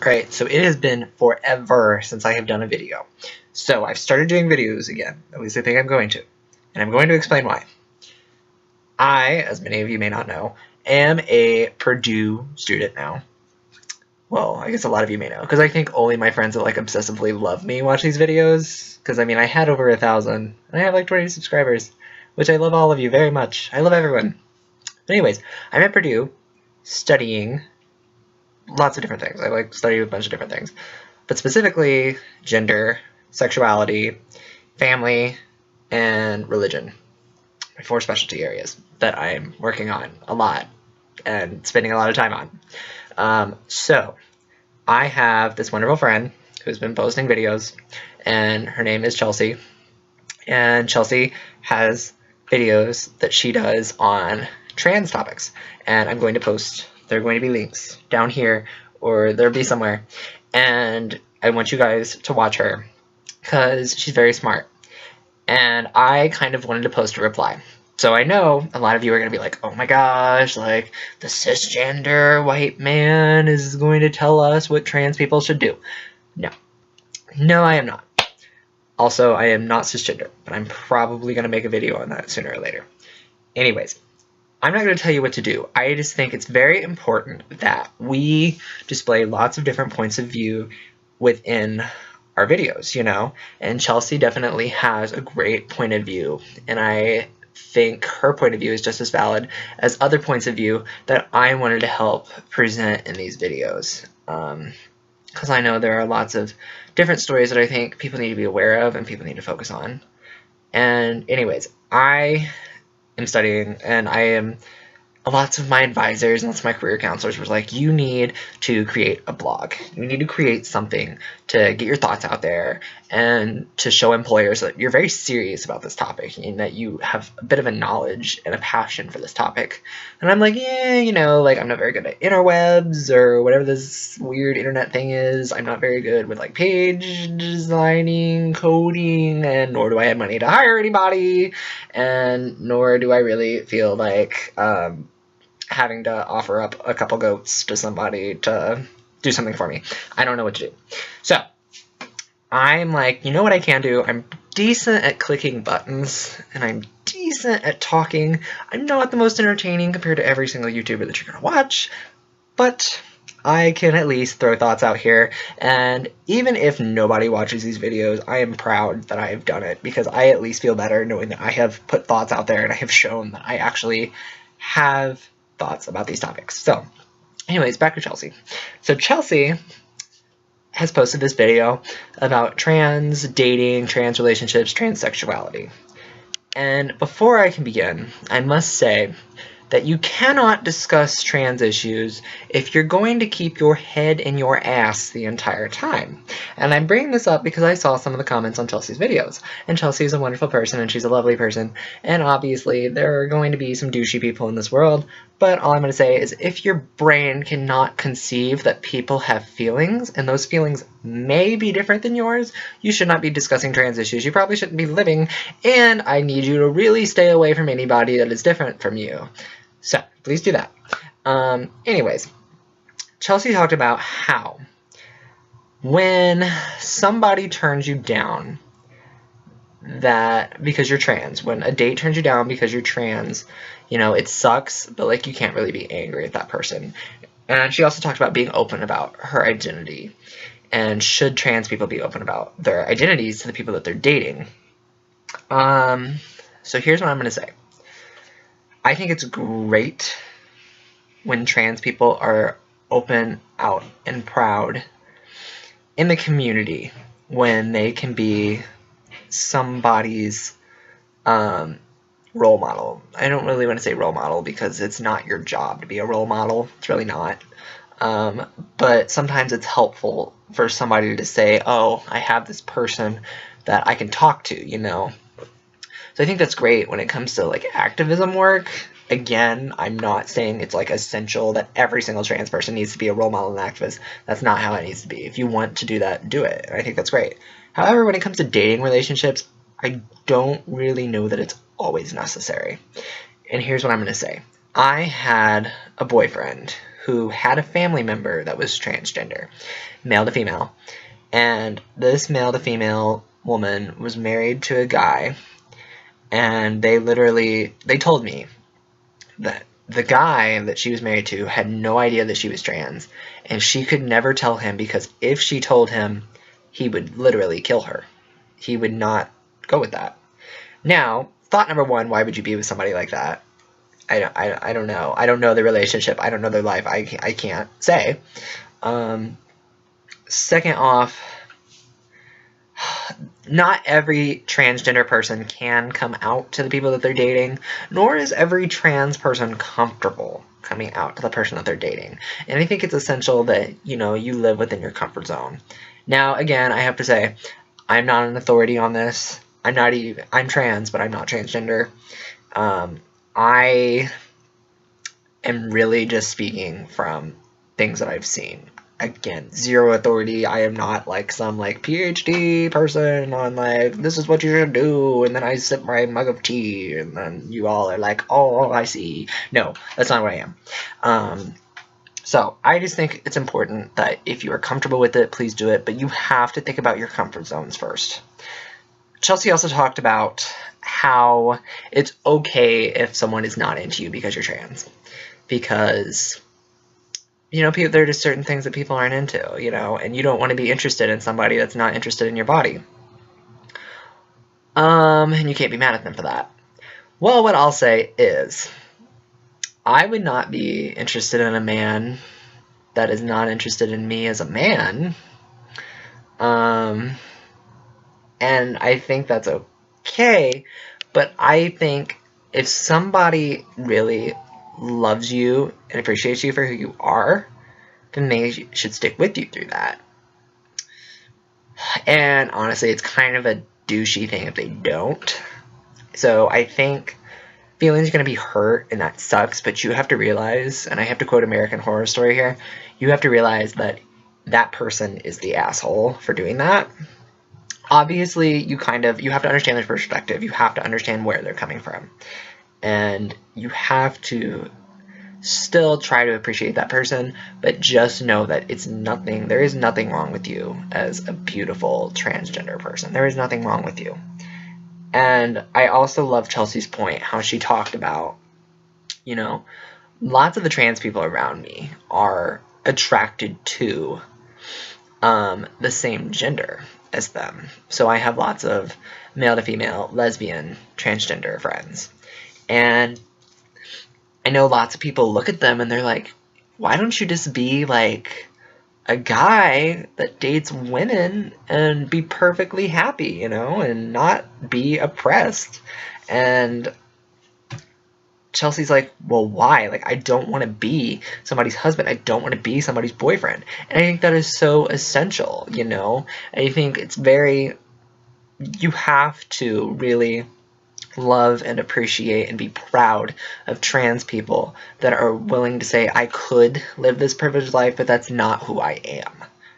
Alright, so it has been forever since I have done a video. So I've started doing videos again, at least I think I'm going to. And I'm going to explain why. I, as many of you may not know, am a Purdue student now. Well, I guess a lot of you may know, because I think only my friends that like obsessively love me watch these videos. Because I mean, I had over 1,000, and I have like 20 subscribers, which I love all of you very much. I love everyone. But anyways, I'm at Purdue studying lots of different things. I like study a bunch of different things, but specifically gender, sexuality, family, and religion. My 4 specialty areas that I'm working on a lot and spending a lot of time on. So I have this wonderful friend who's been posting videos, and her name is Chelsea. And Chelsea has videos that she does on trans topics, and I'm going to post. There are going to be links down here, or there'll be somewhere, and I want you guys to watch her because she's very smart. And I kind of wanted to post a reply. So I know a lot of you are going to be like, oh my gosh, like the cisgender white man is going to tell us what trans people should do. No. No, I am not. Also, I am not cisgender, but I'm probably going to make a video on that sooner or later. Anyways, I'm not going to tell you what to do. I just think it's very important that we display lots of different points of view within our videos, you know? And Chelsea definitely has a great point of view, and I think her point of view is just as valid as other points of view that I wanted to help present in these videos. Because I know there are lots of different stories that I think people need to be aware of and people need to focus on. And anyways, I am studying, and lots of my advisors and lots of my career counselors were like, you need to create a blog. You need to create something to get your thoughts out there and to show employers that you're very serious about this topic and that you have a bit of a knowledge and a passion for this topic. And I'm like, yeah, you know, like I'm not very good at interwebs or whatever this weird internet thing is. I'm not very good with like page designing, coding, and nor do I have money to hire anybody, and nor do I really feel like having to offer up a couple goats to somebody to do something for me. I don't know what to do. So I'm like, you know what I can do? I'm decent at clicking buttons, and I'm decent at talking. I'm not the most entertaining compared to every single YouTuber that you're going to watch, but I can at least throw thoughts out here, and even if nobody watches these videos, I am proud that I have done it, because I at least feel better knowing that I have put thoughts out there and I have shown that I actually have thoughts about these topics. So anyways, back to Chelsea. So Chelsea has posted this video about trans dating, trans relationships, transsexuality. And before I can begin, I must say that you cannot discuss trans issues if you're going to keep your head in your ass the entire time. And I'm bringing this up because I saw some of the comments on Chelsea's videos. And Chelsea is a wonderful person, and she's a lovely person. And obviously, there are going to be some douchey people in this world. But all I'm going to say is if your brain cannot conceive that people have feelings, and those feelings may be different than yours, you should not be discussing trans issues. You probably shouldn't be living. And I need you to really stay away from anybody that is different from you. So, please do that. Anyways, Chelsea talked about how when somebody turns you down because you're trans, when a date turns you down because you're trans, you know, it sucks, but like you can't really be angry at that person. And she also talked about being open about her identity. And should trans people be open about their identities to the people that they're dating? So here's what I'm going to say. I think it's great when trans people are open, out, and proud in the community, when they can be somebody's role model. I don't really want to say role model because it's not your job to be a role model. It's really not. But sometimes it's helpful for somebody to say, oh, I have this person that I can talk to, you know. So I think that's great when it comes to like activism work. Again, I'm not saying it's like essential that every single trans person needs to be a role model and activist. That's not how it needs to be. If you want to do that, do it. And I think that's great. However, when it comes to dating relationships, I don't really know that it's always necessary. And here's what I'm going to say. I had a boyfriend who had a family member that was transgender, male to female. And this male to female woman was married to a guy, and they told me that the guy that she was married to had no idea that she was trans, and she could never tell him, because if she told him, he would literally kill her. He would not go with that. Now, thought number one, why would you be with somebody like that? I don't know. I don't know the relationship. I don't know their life. I can't say. Second off, not every transgender person can come out to the people that they're dating, nor is every trans person comfortable coming out to the person that they're dating. And I think it's essential that, you know, you live within your comfort zone. Now, again, I have to say, I'm not an authority on this. I'm trans, but I'm not transgender. I am really just speaking from things that I've seen. Again, zero authority. I am not like some like PhD person on like, this is what you should do, and then I sip my mug of tea, and then you all are like, oh, I see. No, that's not what I am. So I just think it's important that if you are comfortable with it, please do it, but you have to think about your comfort zones first. Chelsea also talked about how it's okay if someone is not into you because you're trans. Because, you know, there are just certain things that people aren't into, you know, and you don't want to be interested in somebody that's not interested in your body. And you can't be mad at them for that. Well, what I'll say is, I would not be interested in a man that is not interested in me as a man. And I think that's okay, but I think if somebody really loves you and appreciates you for who you are, then they should stick with you through that. And honestly, it's kind of a douchey thing if they don't. So I think feelings are going to be hurt, and that sucks, but you have to realize, and I have to quote American Horror Story here, you have to realize that that person is the asshole for doing that. Obviously, you have to understand their perspective. You have to understand where they're coming from. And you have to still try to appreciate that person, but just know that there is nothing wrong with you as a beautiful transgender person. There is nothing wrong with you. And I also love Chelsea's point, how she talked about, you know, lots of the trans people around me are attracted to the same gender as them. So I have lots of male to female, lesbian, transgender friends. And I know lots of people look at them and they're like, why don't you just be like a guy that dates women and be perfectly happy, you know, and not be oppressed? And Chelsea's like, well, why? Like, I don't want to be somebody's husband. I don't want to be somebody's boyfriend. And I think that is so essential, you know? I think it's you have to really love and appreciate and be proud of trans people that are willing to say, I could live this privileged life, but that's not who I am.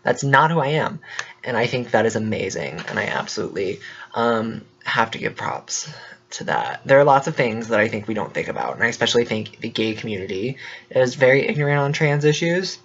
That's not who I am. And I think that is amazing. And I absolutely have to give props to that. There are lots of things that I think we don't think about, and I especially think the gay community is very ignorant on trans issues,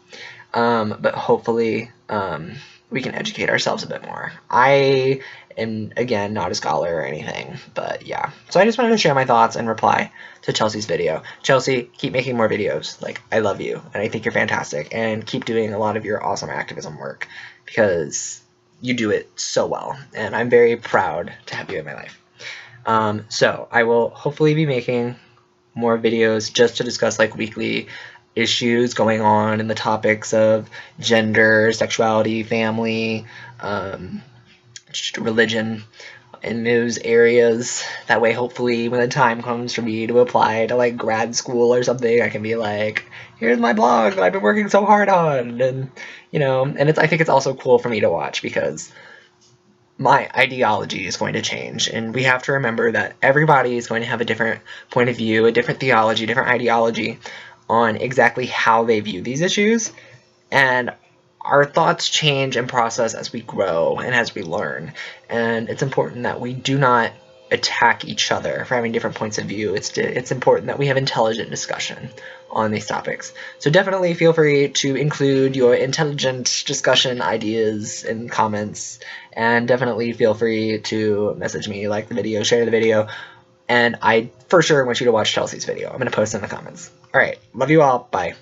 but hopefully we can educate ourselves a bit more. I am, again, not a scholar or anything, but yeah. So I just wanted to share my thoughts and reply to Chelsea's video. Chelsea, keep making more videos. Like, I love you, and I think you're fantastic, and keep doing a lot of your awesome activism work, because you do it so well, and I'm very proud to have you in my life. So I will hopefully be making more videos just to discuss like weekly issues going on in the topics of gender, sexuality, family, religion, in those areas. That way, hopefully, when the time comes for me to apply to like grad school or something, I can be like, here's my blog that I've been working so hard on, and you know, and I think it's also cool for me to watch, because my ideology is going to change, and we have to remember that everybody is going to have a different point of view, a different theology, different ideology on exactly how they view these issues, and our thoughts change and process as we grow and as we learn, and it's important that we do not attack each other for having different points of view. It's important that we have intelligent discussion on these topics. So definitely feel free to include your intelligent discussion ideas in comments, and definitely feel free to message me, like the video, share the video, and I for sure want you to watch Chelsea's video. I'm going to post in the comments. Alright, love you all, bye.